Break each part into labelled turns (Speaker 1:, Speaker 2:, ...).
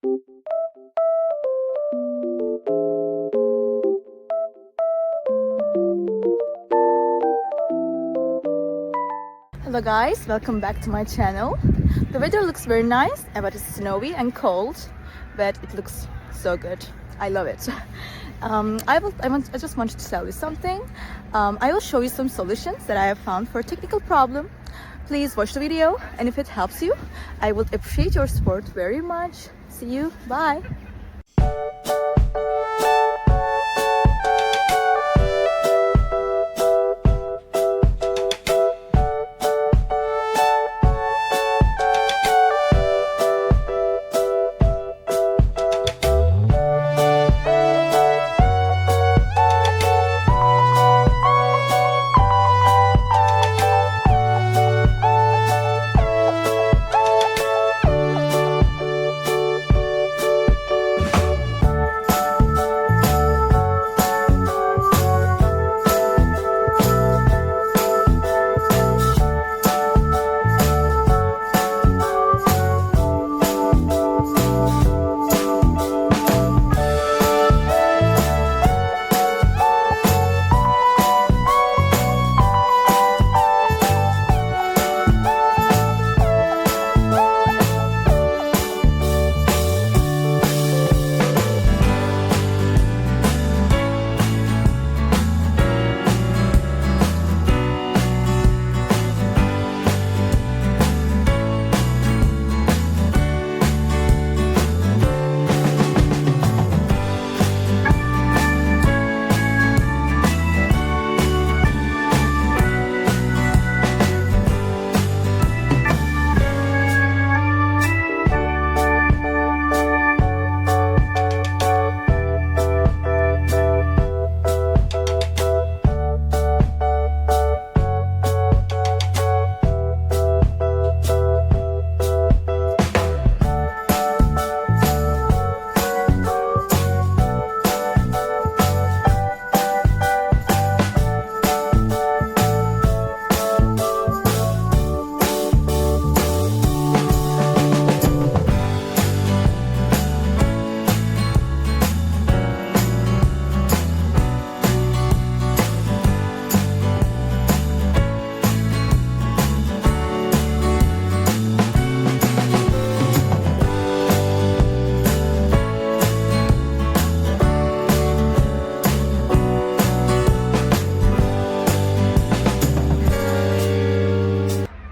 Speaker 1: Hello guys, welcome back to my channel. The weather looks very nice, but it's snowy and cold, but it looks so good. I love it. I just wanted to tell you something. I will show you some solutions that I have found for a technical problem. Please watch the video, and if it helps you, I would appreciate your support very much. See you, bye.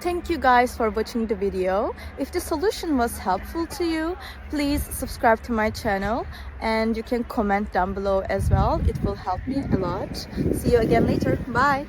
Speaker 1: Thank you guys for watching the video. If the solution was helpful to you, please subscribe to my channel, and you can comment down below as well. It will help me a lot. See you again later. Bye.